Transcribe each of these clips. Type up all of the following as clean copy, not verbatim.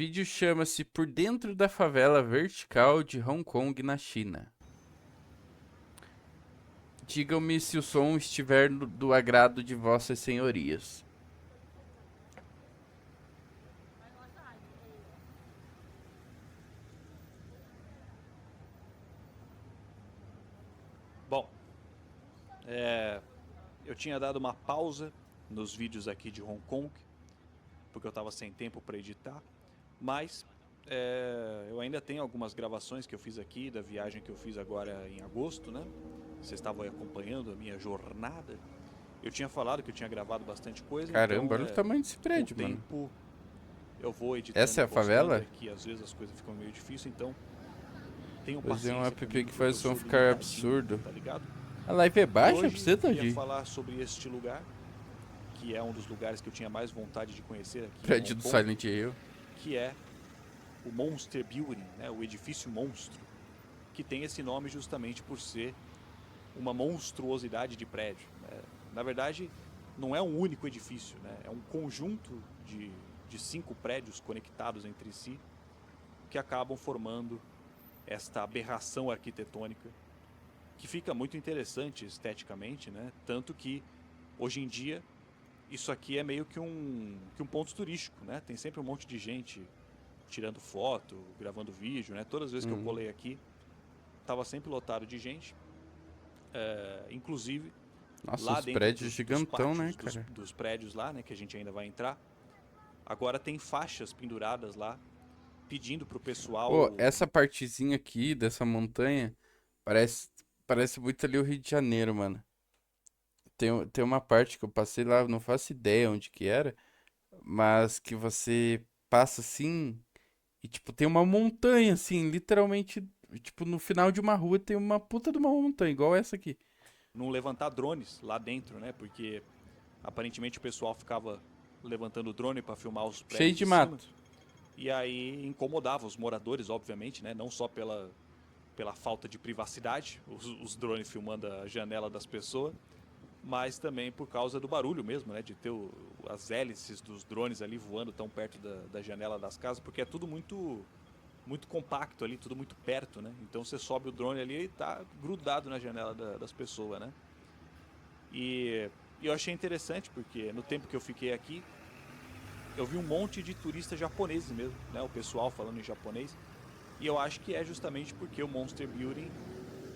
Vídeo chama-se Por Dentro da Favela Vertical de Hong Kong, na China. Digam-me se o som estiver do agrado de vossas senhorias. Bom, eu tinha dado uma pausa nos vídeos aqui de Hong Kong, porque eu estava sem tempo para editar, mas eu ainda tenho algumas gravações que eu fiz aqui, da viagem que eu fiz agora em agosto, né? Vocês estavam aí acompanhando a minha jornada. Eu tinha falado que eu tinha gravado bastante coisa, então Caramba, olha o tamanho desse com o prédio, mano. tempo eu vou editando Essa e é a postando, favela? é que às vezes as coisas ficam meio difíceis, então tenham Fazer um paciência app comigo que porque faz eu o som sou ficar limitadinho, absurdo. tá ligado? A live é E baixa pra hoje você, eu queria Todinho? falar sobre este lugar, que é um dos lugares que eu tinha mais vontade de conhecer aqui em Prédio Hong do Kong, Silent Hill. que é o Monster Building, né, o edifício monstro, que tem esse nome justamente por ser uma monstruosidade de prédio, né? Na verdade, não é um único edifício, né? É um conjunto de 5 prédios conectados entre si que acabam formando esta aberração arquitetônica que fica muito interessante esteticamente, né? Tanto que hoje em dia isso aqui é meio que um ponto turístico, né? Tem sempre um monte de gente tirando foto, gravando vídeo, né? Todas as vezes que eu colei aqui, estava sempre lotado de gente. Inclusive, Nossa, lá os dentro prédios dos gigantão, né, pátios, cara? dos prédios lá, né? Que a gente ainda vai entrar. Agora tem faixas penduradas lá, pedindo pro Pô, pessoal. essa partezinha aqui dessa montanha parece, parece muito ali o Rio de Janeiro, mano. Tem uma parte que eu passei lá, não faço ideia onde que era, mas que você passa assim e, tipo, tem uma montanha, assim, literalmente, tipo, no final de uma rua tem uma puta de uma montanha, igual essa aqui. Não levantar drones lá dentro, né? Porque aparentemente o pessoal ficava levantando o drone para filmar os Cheio prédios de de cima. mato. E aí incomodava os moradores, obviamente, né? Não só pela falta de privacidade, os drones filmando a janela das pessoas, mas também por causa do barulho mesmo, né? De ter as hélices dos drones ali voando tão perto da janela das casas, porque é tudo muito compacto ali, tudo muito perto, né? Então você sobe o drone ali e tá grudado na janela das pessoas, né? E eu achei interessante porque no tempo que eu fiquei aqui, eu vi um monte de turistas japoneses mesmo, né? O pessoal falando em japonês. E eu acho que é justamente porque o Monster Building,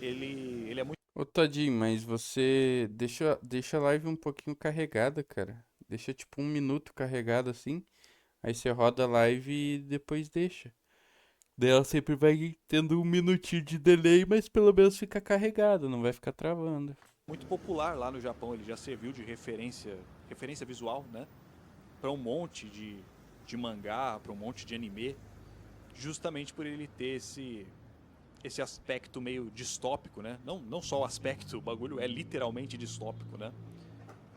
ele é muito... Ô, Todinho, mas você deixa a live um pouquinho carregada, cara. Deixa, tipo, 1 minuto carregada, assim. Aí você roda a live e depois deixa. Daí ela sempre vai tendo 1 minutinho de delay, mas pelo menos fica carregada, não vai ficar travando. muito popular lá no Japão. Ele já serviu de referência visual, né? Para um monte de mangá, para um monte de anime, justamente por ele ter esse aspecto meio distópico, né? Não só o aspecto, o bagulho é literalmente distópico, né?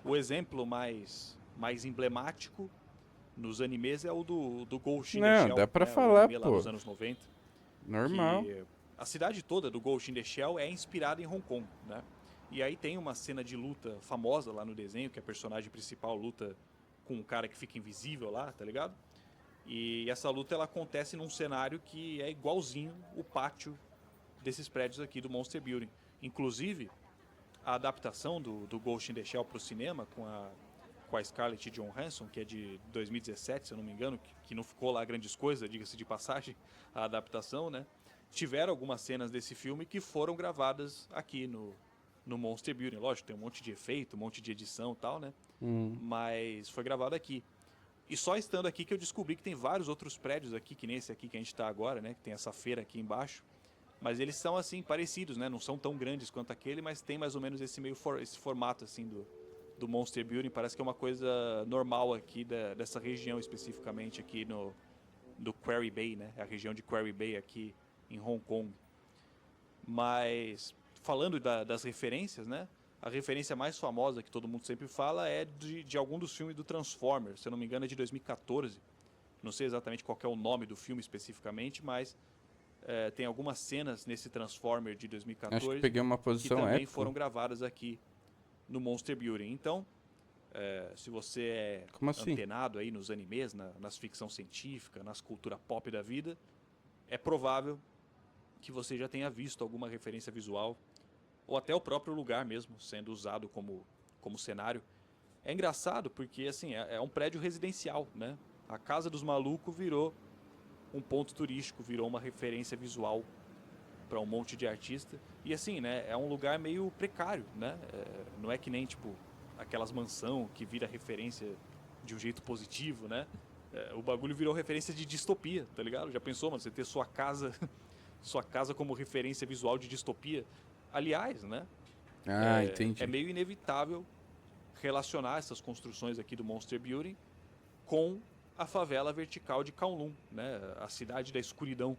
O exemplo mais emblemático nos animes é o do Ghost in the Não, Shell, dá pra né? O falar, anime lá pô. dos anos 90, Normal. que a cidade toda do Ghost in the Shell é inspirada em Hong Kong, né? E aí tem uma cena de luta famosa lá no desenho, que a personagem principal luta com um cara que fica invisível lá, tá ligado? E essa luta ela acontece num cenário que é igualzinho o pátio desses prédios aqui do Monster Building. Inclusive, a adaptação do Ghost in the Shell para o cinema com a Scarlett Johansson, que é de 2017, se eu não me engano, que não ficou lá grandes coisas, diga-se de passagem, a adaptação, né? Tiveram algumas cenas desse filme que foram gravadas aqui no Monster Building. Lógico, tem um monte de efeito, um monte de edição e tal, né? Hum. Mas foi gravado aqui. E só estando aqui que eu descobri que tem vários outros prédios aqui, que nem esse aqui que a gente está agora, né? Que tem essa feira aqui embaixo. Mas eles são assim parecidos, né? Não são tão grandes quanto aquele, mas tem mais ou menos esse formato assim do Monster Building. Parece que é uma coisa normal aqui dessa região especificamente aqui do Quarry Bay, né? A região de Quarry Bay aqui em Hong Kong. Mas falando das referências, né? A referência mais famosa que todo mundo sempre fala é de algum dos filmes do Transformers. Se eu não me engano é de 2014. Não sei exatamente qual é o nome do filme especificamente, mas tem algumas cenas nesse Transformer de Acho que 2014 peguei uma que posição também épica. foram gravadas aqui no Monster Building. Então, Se você é Como assim? antenado aí nos animes, nas ficção científica, nas cultura pop da vida, é provável que você já tenha visto alguma referência visual, ou até o próprio lugar mesmo sendo usado como cenário. É engraçado porque assim é um prédio residencial, né? A Casa dos Malucos virou um ponto turístico, virou uma referência visual para um monte de artista. E assim, né, é um lugar meio precário, né? Não é que nem tipo aquelas mansão que vira referência de um jeito positivo, né? O bagulho virou referência de distopia, tá ligado? Já pensou, mano, você ter sua casa, sua casa como referência visual de distopia? Aliás, né? Ah, É entendi. meio inevitável relacionar essas construções aqui do Monster Building com a favela vertical de Kowloon, né? A cidade da escuridão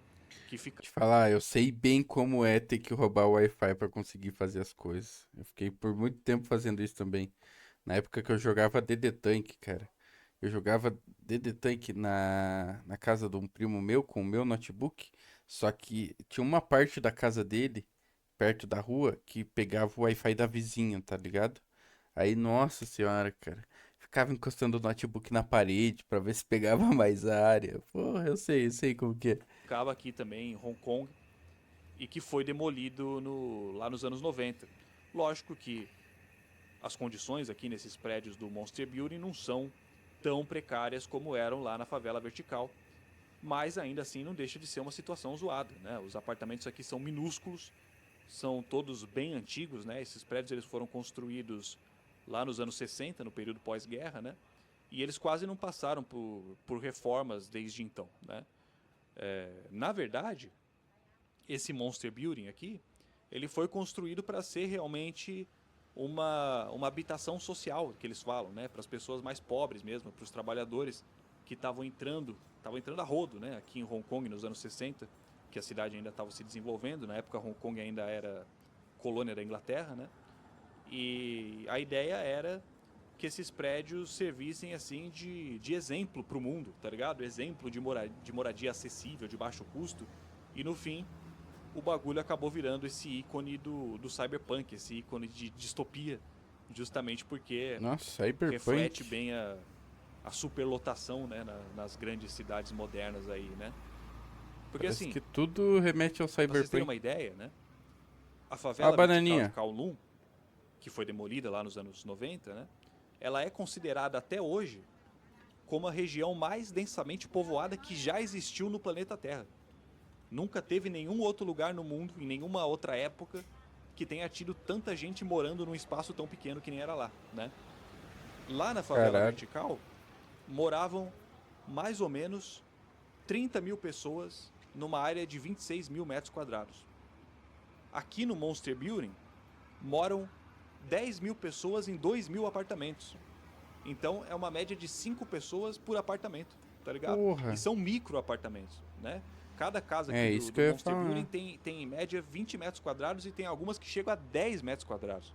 que fica. Te falar, eu sei bem como é ter que roubar o Wi-Fi pra conseguir fazer as coisas. Eu fiquei por muito tempo fazendo isso também. Na época que eu jogava DD Tank, cara. Eu jogava DD Tank na casa de um primo meu com o meu notebook. Só que tinha uma parte da casa dele, perto da rua, que pegava o Wi-Fi da vizinha, tá ligado? Aí, nossa senhora, cara. Ficava encostando o notebook na parede pra ver se pegava mais área. Porra, eu sei como que é. Ficava aqui também em Hong Kong e que foi demolido lá nos anos 90. Lógico que as condições aqui nesses prédios do Monster Building não são tão precárias como eram lá na favela vertical, mas ainda assim não deixa de ser uma situação zoada, né? Os apartamentos aqui são minúsculos, são todos bem antigos, né? Esses prédios eles foram construídos lá nos anos 60, no período pós-guerra, né? E eles quase não passaram por reformas desde então, né? Na verdade, esse Monster Building aqui, ele foi construído para ser realmente uma habitação social, que eles falam, né? Para as pessoas mais pobres mesmo, para os trabalhadores que estavam entrando a rodo, né? Aqui em Hong Kong nos anos 60, que a cidade ainda estava se desenvolvendo, na época Hong Kong ainda era colônia da Inglaterra, né? E a ideia era que esses prédios servissem assim de exemplo para o mundo, tá ligado? Exemplo de moradia acessível, de baixo custo. E no fim, o bagulho acabou virando esse ícone do cyberpunk, esse ícone de distopia, justamente porque Nossa, reflete Cyberpunk. bem a superlotação, né, nas grandes cidades modernas aí, né? Porque Parece assim, que tudo remete ao pra vocês terem uma Cyberpunk. ideia, né? A A favela vertical de bananinha. Kowloon, que foi demolida lá nos anos 90, né? Ela é considerada até hoje como a região mais densamente povoada que já existiu no planeta Terra. Nunca teve nenhum outro lugar no mundo, em nenhuma outra época, que tenha tido tanta gente morando num espaço tão pequeno que nem era lá, né? Lá na favela Caralho. vertical, moravam mais ou menos 30 mil pessoas numa área de 26 mil metros quadrados. Aqui no Monster Building, moram 10 mil pessoas em 2 mil apartamentos. Então é uma média de 5 pessoas por apartamento, tá ligado? E Porra. são micro apartamentos, né? Cada casa aqui É isso que do eu ia Monster Building falar. tem em média 20 metros quadrados e tem algumas que chegam a 10 metros quadrados.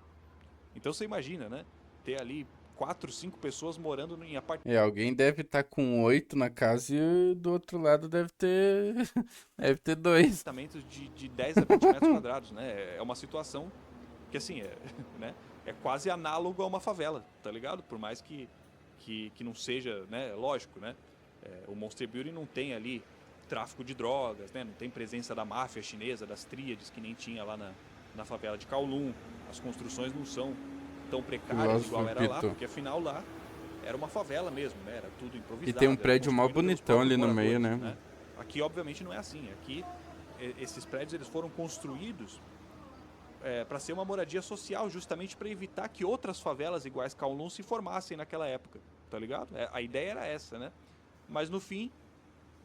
Então você imagina, né? Ter ali 4, 5 pessoas morando em É, alguém deve estar com 8 na casa e do outro lado deve ter. Deve ter dois. apartamentos de 10 a 20 metros quadrados, né? É uma situação que, assim, né? É quase análogo a uma favela, tá ligado? Por mais que não seja, né? Lógico, né? O Monster Building não tem ali tráfico de drogas, né? Não tem presença da máfia chinesa, das tríades, que nem tinha lá na favela de Kowloon. As construções não são tão precárias Filósofo igual era lá, Vitor. porque afinal lá era uma favela mesmo, né? Era tudo E tem um improvisado, era prédio mó construído pelos bonitão próprios ali no meio, moradores, né, né? mano? Aqui, obviamente, não é assim. Aqui, esses prédios eles foram construídos para ser uma moradia social, justamente para evitar que outras favelas iguais Kowloon se formassem naquela época, tá ligado? A ideia era essa, né? Mas no fim,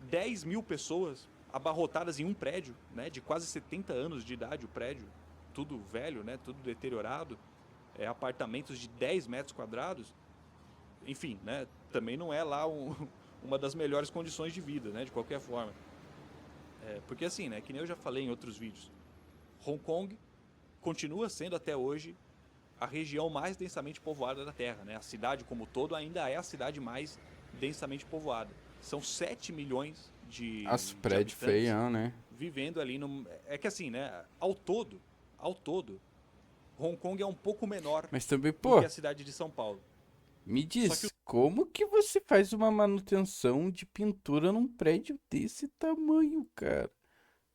10 mil pessoas abarrotadas em um prédio, né? De quase 70 anos de idade, o prédio, tudo velho, né? Tudo deteriorado, apartamentos de 10 metros quadrados, enfim, né? Também não é lá uma das melhores condições de vida, né? De qualquer forma. Porque assim, né? Que nem eu já falei em outros vídeos, Hong Kong continua sendo até hoje a região mais densamente povoada da Terra, né? A cidade como todo ainda é a cidade mais densamente povoada. São 7 milhões As de prédio habitantes feião, né? vivendo ali no... É que assim, né? Ao todo, Hong Kong é um pouco menor Mas também, do que pô, a cidade de São Paulo. Me Só que diz, como que você faz uma manutenção de pintura num prédio desse tamanho, cara?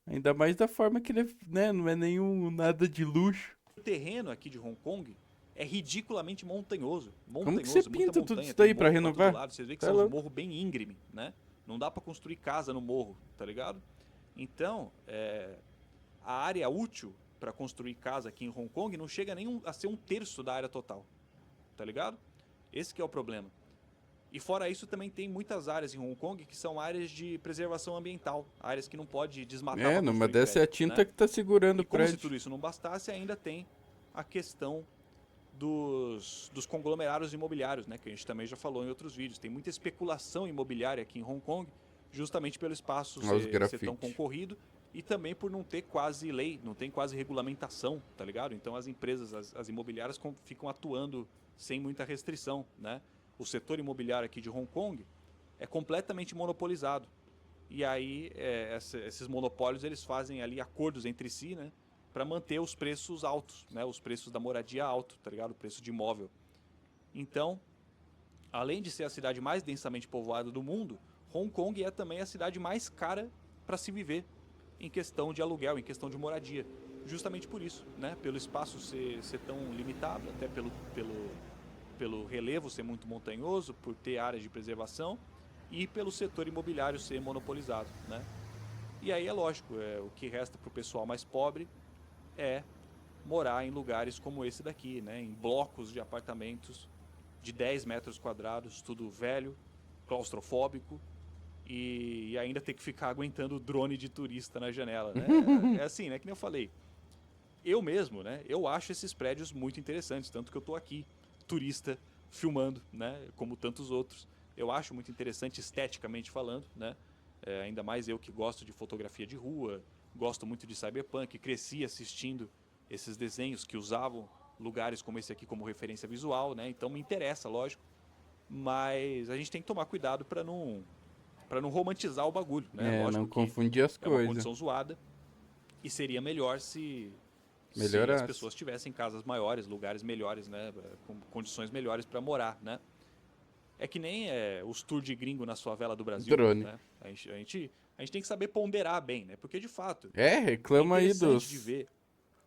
Ainda mais da forma que ele é, né? Não é nenhum nada de luxo. o terreno aqui de Hong Kong é ridiculamente montanhoso. Como que você Montanhoso, muita pinta tudo montanha, isso tem daí pra morro para todo renovar? lado. Vocês veem que Tá são uns louco. morros bem íngreme, né? Não dá para construir casa no morro, tá ligado? Então, a área útil para construir casa aqui em Hong Kong não chega nem a ser um terço da área total, tá ligado? Esse que é o problema. E fora isso, também tem muitas áreas em Hong Kong que são áreas de preservação ambiental, áreas que não pode desmatar É, para numa construir dessa é a prédio, tinta né? que tá segurando E o como se prédio. tudo isso não bastasse, ainda tem a questão dos conglomerados imobiliários, né? Que a gente também já falou em outros vídeos. Tem muita especulação imobiliária aqui em Hong Kong, justamente pelo espaço Olha os ser tão grafite. concorrido e também por não ter quase lei, não tem quase regulamentação, tá ligado? Então as empresas, as imobiliárias ficam atuando sem muita restrição, né? O setor imobiliário aqui de Hong Kong é completamente monopolizado. E aí esses monopólios eles fazem ali acordos entre si, né, para manter os preços altos, né, os preços da moradia alto, tá ligado? O preço de imóvel. Então, além de ser a cidade mais densamente povoada do mundo, Hong Kong é também a cidade mais cara para se viver em questão de aluguel, em questão de moradia. Justamente por isso, né? Pelo espaço ser tão limitado, até pelo relevo ser muito montanhoso, por ter áreas de preservação e pelo setor imobiliário ser monopolizado, né? E aí é lógico, o que resta para o pessoal mais pobre é morar em lugares como esse daqui, né? Em blocos de apartamentos de 10 metros quadrados, tudo velho, claustrofóbico e ainda ter que ficar aguentando o drone de turista na janela, né? É assim, né? Que nem eu falei. Eu mesmo, né? Eu acho esses prédios muito interessantes, tanto que eu tô aqui, turista, filmando, né? Como tantos outros. Eu acho muito interessante esteticamente falando, né? Ainda mais eu que gosto de fotografia de rua, gosto muito de cyberpunk, cresci assistindo esses desenhos que usavam lugares como esse aqui como referência visual, né? Então me interessa, lógico, mas a gente tem que tomar cuidado para não romantizar o bagulho, né? É, não Lógico que confundir as é uma coisas. condição zoada e seria melhor se as Melhorasse. pessoas tivessem casas maiores, lugares melhores, né, com condições melhores para morar, né? É que nem os tours de gringo na favela do Brasil, Drone. né? A gente tem que saber ponderar bem, né? Porque de fato É, é reclama aí interessante de ver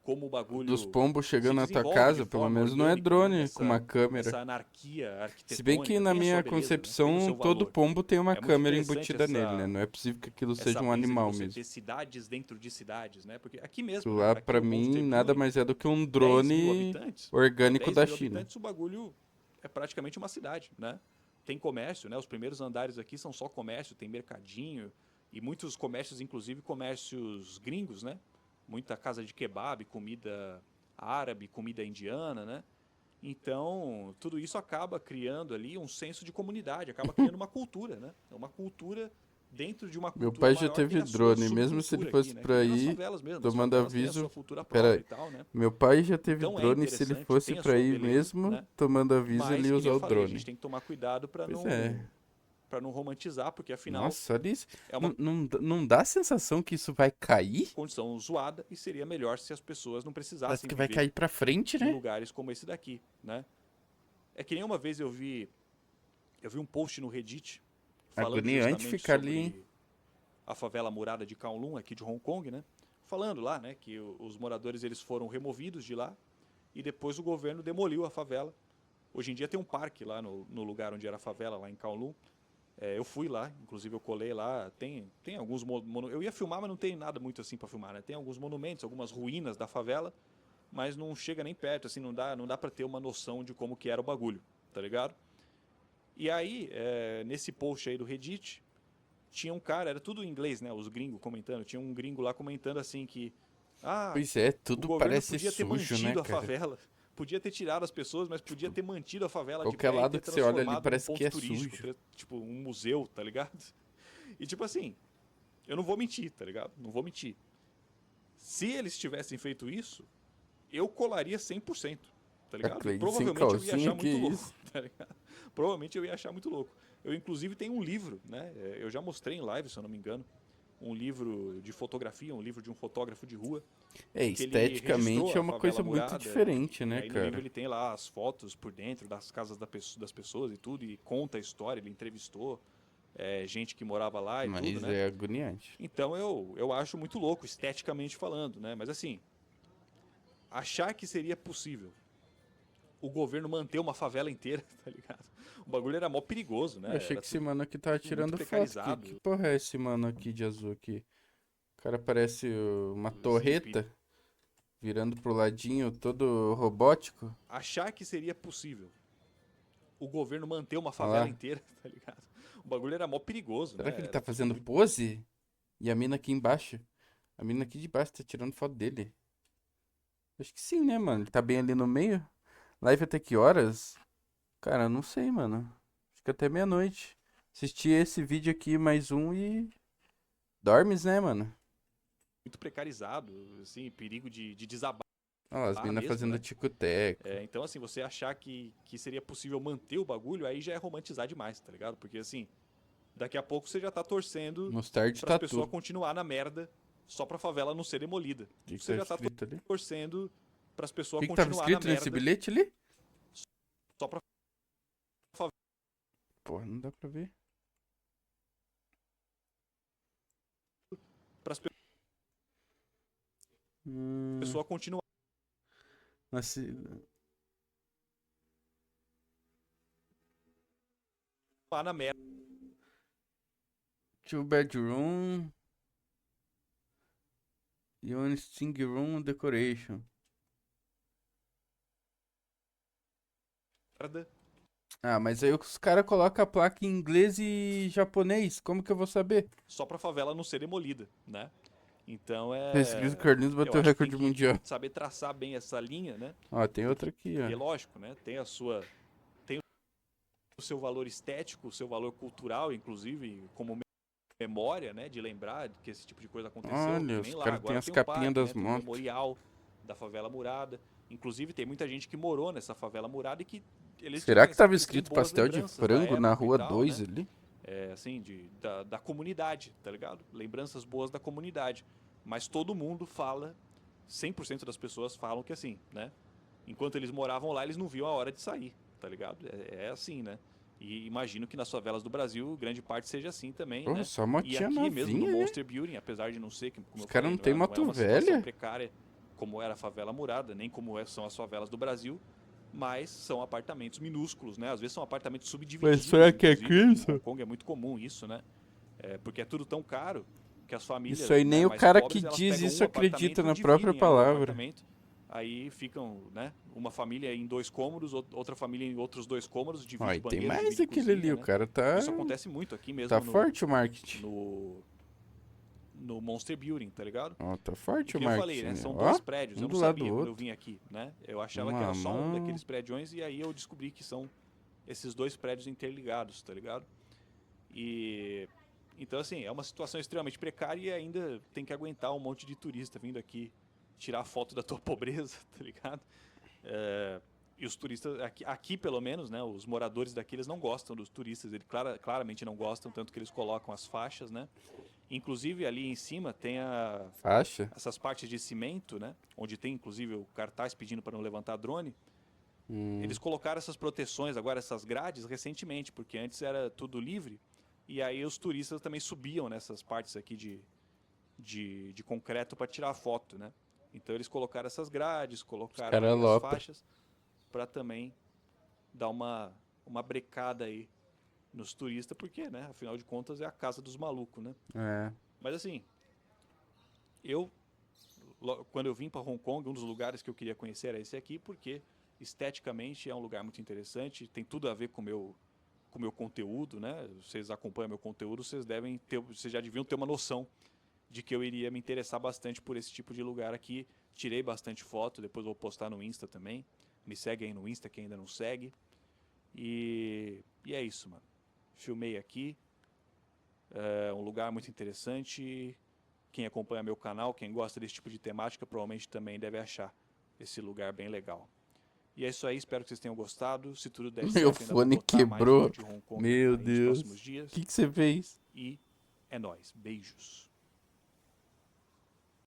como o dos bagulho pombos se chegando na tua desenvolve de casa. Pelo forma menos não é orgânica, né? drone com uma Nessa câmera. nessa anarquia Se bem que arquitetônica, na tem a sua minha beleza, né? Tem o concepção, seu todo valor. pombo tem uma É muito câmera interessante embutida nele, né? Não é possível que aquilo seja essa um brisa de animal você mesmo. ter cidades dentro de cidades, né? Porque aqui mesmo, Aquilo né, lá, cara? Aqui pra o Monte mim, Tape nada Building, mais é do que um 10 mil drone habitantes, orgânico 10 da mil China. habitantes, o bagulho é praticamente uma cidade, né? Tem comércio, né? Os primeiros andares aqui são só comércio, tem mercadinho e muitos comércios, inclusive comércios gringos, né? Muita casa de kebab, comida árabe, comida indiana, né? Então, tudo isso acaba criando ali um senso de comunidade, acaba criando uma cultura, né? É uma cultura dentro de uma Meu cultura pai já maior, tem teve a sua drone, mesmo se ele subcultura aqui, fosse né? Que pra nem nas ir favelas mesmo. As tomando favelas têm a sua aviso. cultura Pera própria aí. e tal, né? Meu pai já teve Então é drone, se ele interessante, fosse tem a pra sua ir beleza, mesmo né? tomando aviso, ele Mas, ia que nem usar eu o falei, a drone. gente tem que tomar cuidado Pois é. para não romantizar, porque afinal Nossa, olha isso. é uma Não dá a sensação que isso vai cair? condição zoada e seria melhor se as pessoas não Parece precisassem que vai viver cair pra frente, em né? lugares como esse daqui, né? É que nem uma vez eu vi um post no Reddit falando Agoniante justamente ficar ali, hein? sobre a favela murada de Kowloon, aqui de Hong Kong, né? Falando lá, né, que os moradores eles foram removidos de lá e depois o governo demoliu a favela. Hoje em dia tem um parque lá no lugar onde era a favela, lá em Kowloon. Eu fui lá, inclusive eu colei lá, tem alguns eu ia filmar, mas não tem nada muito assim para filmar, né? Tem alguns monumentos, algumas ruínas da favela, mas não chega nem perto, assim, não dá para ter uma noção de como que era o bagulho, tá ligado? E aí, nesse post aí do Reddit, tinha um cara, era tudo em inglês, né? Os gringos comentando, tinha um gringo lá comentando assim que Pois é, o tudo governo parece podia ter sujo, né, mantido a cara? favela, podia ter tirado as pessoas, mas podia ter mantido a favela de Qualquer pé e lado ter que você olha ali transformado num parece que ponto é turístico, sujo. tipo um museu, tá ligado? E tipo assim, eu não vou mentir, tá ligado? Não vou mentir. Se eles tivessem feito isso, eu colaria 100%, tá A ligado? E Cleide sem provavelmente eu ia calcinha, achar que muito louco, isso? tá ligado? Provavelmente eu ia achar muito louco. Eu, inclusive, tenho um livro, né? Eu já mostrei em live, se eu não me engano, um livro de fotografia, um livro de um fotógrafo de rua, que ele Esteticamente registrou é a uma favela coisa muito murada. diferente, E né, aí no livro cara? ele tem lá as fotos por dentro das casas das pessoas e tudo, e conta a história, ele entrevistou gente que morava lá e tudo, Mas né? é agoniante. Então eu acho muito louco, esteticamente falando, né? Mas assim, achar que seria possível o governo manter uma favela inteira, tá ligado? O bagulho era mó perigoso, Eu né? achei Era que esse tudo mano aqui tava muito tirando foto. Que precarizado. porra é esse mano aqui de azul aqui? O cara parece uma Assim, torreta virando pro ladinho, todo robótico. achar que seria possível o governo manter uma Olha favela lá. inteira, tá ligado? O bagulho era mó perigoso, Será que né? ele Era tá tudo fazendo muito. pose? E a mina aqui embaixo? A mina aqui de baixo tá tirando foto dele. Acho que sim, né, mano? Ele tá bem ali no meio. Live até que horas? Cara, eu não sei, mano. Acho que até meia-noite. Assisti esse vídeo aqui, mais um e. Dormes, né, mano? Muito precarizado, assim, perigo de desabar Olha lá, as minas mesmo, fazendo né? tico-teco. Então, assim, você achar que seria possível manter o bagulho, aí já é romantizar demais, tá ligado? Porque, assim, daqui a pouco você já tá torcendo Mostarde pras tatu. pessoas continuar na merda só pra favela não ser demolida. O que que Você tava já tá escrito ali? O torcendo pras pessoas que que tava continuar na escrito nesse merda bilhete ali? só pra favela. Porra, não dá pra ver. Pras Hum, pessoas continuar nasci... na merda. Two bedroom. One sitting room decoration. Ah, mas aí os caras colocam a placa em inglês e japonês. Como que eu vou saber? Só pra favela não ser demolida, né? Então Tá escrito que é. Carlinhos Eu bateu o acho que tem recorde que mundial. saber traçar bem essa linha, né? Ó, tem Porque outra aqui, ó. é lógico, né? Tem a sua. Tem o seu valor estético, o seu valor cultural, inclusive, como memória, né? De lembrar que esse tipo de coisa aconteceu. Olha, Que os nem lá. caras têm Agora as tem um capinhas parque, das né? Tem um motos. memorial da favela murada. Inclusive, tem muita gente que morou nessa favela murada e que Será que tava eles têm escrito boas pastel de lembranças da frango na época e rua tal, 2 né? ali? Assim, da comunidade, tá ligado? Lembranças boas da comunidade. Mas todo mundo fala, 100% das pessoas falam que assim, né? Enquanto eles moravam lá, eles não viam a hora de sair, tá ligado? É assim, né? E imagino que nas favelas do Brasil, grande parte seja assim também, Porra, né? só E motinha aqui mesmo no novinha, né? Monster Building, apesar de não ser, como Os eu caras falei, não tem não é moto uma situação velha? precária como era a favela murada, nem como são as favelas do Brasil, mas são apartamentos minúsculos, né? Às vezes são apartamentos Mas subdivididos, será que é inclusive. Aqui em Cristo? Hong Kong é muito comum isso, né? Porque é tudo tão caro que as Isso famílias, aí né, nem o mais cara que pobres, elas diz pegam isso um acredita apartamento e na própria dividem ali o palavra. apartamento. Aí ficam, né, uma família em 2 cômodos, outra família em outros 2 cômodos, Ó, divide e tem banheiro, mais divide aquele ali, cozinha, o né? cara Isso acontece muito aqui tá mesmo forte o marketing. no, no Monster Building, tá ligado? Ó, tá E forte o que eu falei, né? marketing. São Ó, 2 prédios. um Eu não do lado do sabia quando eu outro. vim aqui, né? Eu achava que Uma era só um mão. daqueles prédios e aí eu descobri que são esses 2 prédios interligados, tá ligado? E então assim, é uma situação extremamente precária e ainda tem que aguentar um monte de turista vindo aqui tirar foto da tua pobreza, tá ligado? É, e os turistas, aqui pelo menos, né? Os moradores daqui, eles não gostam dos turistas, eles claramente não gostam, tanto que eles colocam as faixas, né? Inclusive ali em cima tem Faixa? essas partes de cimento, né? Onde tem inclusive o cartaz pedindo para não levantar drone. Hum, Eles colocaram essas proteções, agora essas grades, recentemente, porque antes era tudo livre. E aí os turistas também subiam nessas partes aqui de concreto para tirar foto, né? Então eles colocaram essas grades, os colocaram caras aí as alopram. faixas para também dar uma brecada aí nos turistas, porque, né? Afinal de contas é a casa dos malucos, né? É. Mas assim, eu quando eu vim para Hong Kong, um dos lugares que eu queria conhecer era esse aqui, porque esteticamente é um lugar muito interessante, tem tudo a ver com o meu conteúdo, né? Vocês acompanham meu conteúdo, vocês já deviam ter uma noção de que eu iria me interessar bastante por esse tipo de lugar aqui. Tirei bastante foto, depois vou postar no Insta também. Me segue aí no Insta quem ainda não segue. E é isso, mano. Filmei aqui, é um lugar muito interessante. Quem acompanha meu canal, quem gosta desse tipo de temática, provavelmente também deve achar esse lugar bem legal. E é isso aí, espero que vocês tenham gostado. Se tudo der Meu certo, ainda vou fone botar mais vídeo quebrou. de Hong Kong Meu aí nos Deus. próximos O dias. que que você fez? E é nóis. Beijos.